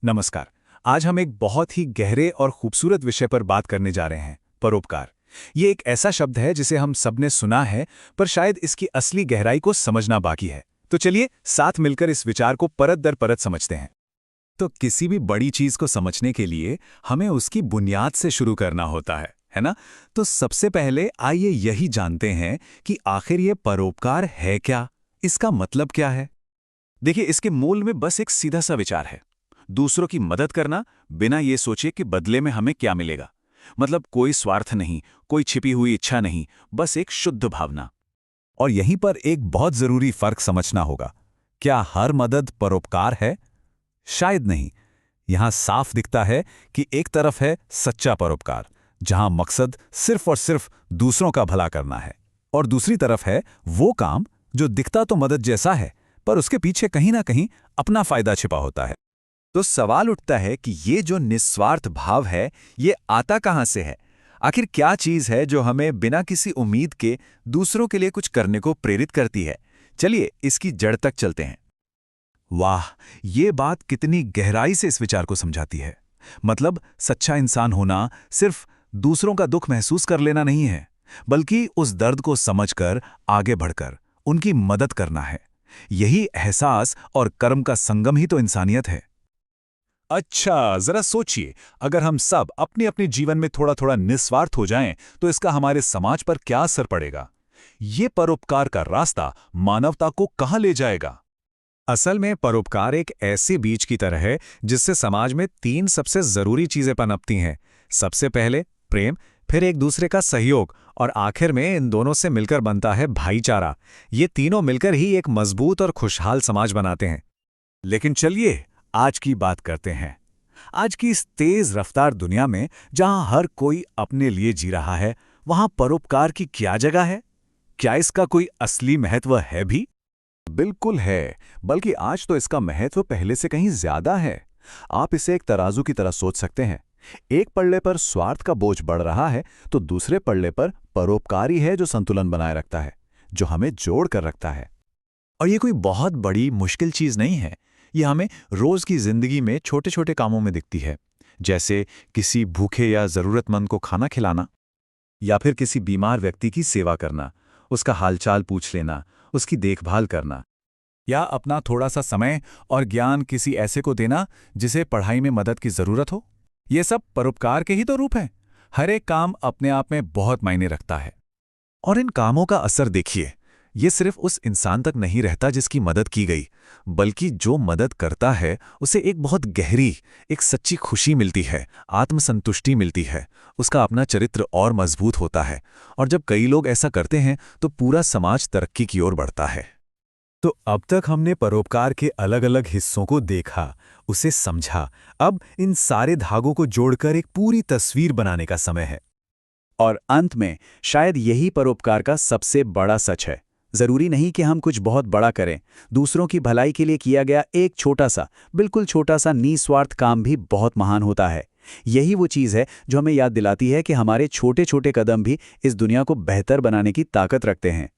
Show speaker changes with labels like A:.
A: नमस्कार। आज हम एक बहुत ही गहरे और खूबसूरत विषय पर बात करने जा रहे हैं, परोपकार। ये एक ऐसा शब्द है जिसे हम सबने सुना है, पर शायद इसकी असली गहराई को समझना बाकी है। तो चलिए साथ मिलकर इस विचार को परत दर परत समझते हैं। तो किसी भी बड़ी चीज को समझने के लिए हमें उसकी बुनियाद से शुरू करना होता है ना? तो सबसे पहले आइए यही जानते हैं कि आखिर ये परोपकार है क्या, इसका मतलब क्या है। देखिए, इसके मूल में बस एक सीधा सा विचार है, दूसरों की मदद करना बिना ये सोचे कि बदले में हमें क्या मिलेगा। मतलब कोई स्वार्थ नहीं, कोई छिपी हुई इच्छा नहीं, बस एक शुद्ध भावना। और यहीं पर एक बहुत जरूरी फर्क समझना होगा। क्या हर मदद परोपकार है? शायद नहीं। यहां साफ दिखता है कि एक तरफ है सच्चा परोपकार, जहां मकसद सिर्फ और सिर्फ दूसरों का भला करना है, और दूसरी तरफ है वो काम जो दिखता तो मदद जैसा है, पर उसके पीछे कहीं ना कहीं अपना फायदा छिपा होता है। तो सवाल उठता है कि ये जो निस्वार्थ भाव है, ये आता कहां से है? आखिर क्या चीज है जो हमें बिना किसी उम्मीद के दूसरों के लिए कुछ करने को प्रेरित करती है? चलिए इसकी जड़ तक चलते हैं। वाह, ये बात कितनी गहराई से इस विचार को समझाती है। मतलब सच्चा इंसान होना सिर्फ दूसरों का दुख महसूस कर लेना नहीं है, बल्कि उस दर्द को समझकर आगे बढ़कर उनकी मदद करना है। यही एहसास और कर्म का संगम ही तो इंसानियत है। अच्छा, जरा सोचिए, अगर हम सब अपने अपने जीवन में थोड़ा थोड़ा निस्वार्थ हो जाएं, तो इसका हमारे समाज पर क्या असर पड़ेगा? ये परोपकार का रास्ता मानवता को कहां ले जाएगा? असल में परोपकार एक ऐसी बीज की तरह है जिससे समाज में तीन सबसे जरूरी चीजें पनपती हैं। सबसे पहले प्रेम, फिर एक दूसरे का सहयोग, और आखिर में इन दोनों से मिलकर बनता है भाईचारा। ये तीनों मिलकर ही एक मजबूत और खुशहाल समाज बनाते हैं। लेकिन चलिए आज की बात करते हैं। आज की इस तेज रफ्तार दुनिया में जहां हर कोई अपने लिए जी रहा है, वहां परोपकार की क्या जगह है? क्या इसका कोई असली महत्व है भी? बिल्कुल है, बल्कि आज तो इसका महत्व पहले से कहीं ज्यादा है। आप इसे एक तराजू की तरह सोच सकते हैं। एक पल्ले पर स्वार्थ का बोझ बढ़ रहा है, तो दूसरे पल्ले पर परोपकार ही है जो संतुलन बनाए रखता है, जो हमें जोड़ कर रखता है। और ये कोई बहुत बड़ी मुश्किल चीज नहीं है। ये हमें रोज की जिंदगी में छोटे छोटे कामों में दिखती है, जैसे किसी भूखे या जरूरतमंद को खाना खिलाना, या फिर किसी बीमार व्यक्ति की सेवा करना, उसका हालचाल पूछ लेना, उसकी देखभाल करना, या अपना थोड़ा सा समय और ज्ञान किसी ऐसे को देना जिसे पढ़ाई में मदद की जरूरत हो। ये सब परोपकार के ही तो रूप हैं। हर एक काम अपने आप में बहुत मायने रखता है। और इन कामों का असर देखिए, ये सिर्फ उस इंसान तक नहीं रहता जिसकी मदद की गई, बल्कि जो मदद करता है उसे एक बहुत गहरी, एक सच्ची खुशी मिलती है, आत्मसंतुष्टि मिलती है, उसका अपना चरित्र और मजबूत होता है। और जब कई लोग ऐसा करते हैं तो पूरा समाज तरक्की की ओर बढ़ता है। तो अब तक हमने परोपकार के अलग अलग हिस्सों को देखा, उसे समझा। अब इन सारे धागों को जोड़कर एक पूरी तस्वीर बनाने का समय है। और अंत में शायद यही परोपकार का सबसे बड़ा सच है। जरूरी नहीं कि हम कुछ बहुत बड़ा करें। दूसरों की भलाई के लिए किया गया एक छोटा सा, बिल्कुल छोटा सा निस्वार्थ काम भी बहुत महान होता है। यही वो चीज़ है जो हमें याद दिलाती है कि हमारे छोटे छोटे कदम भी इस दुनिया को बेहतर बनाने की ताकत रखते हैं।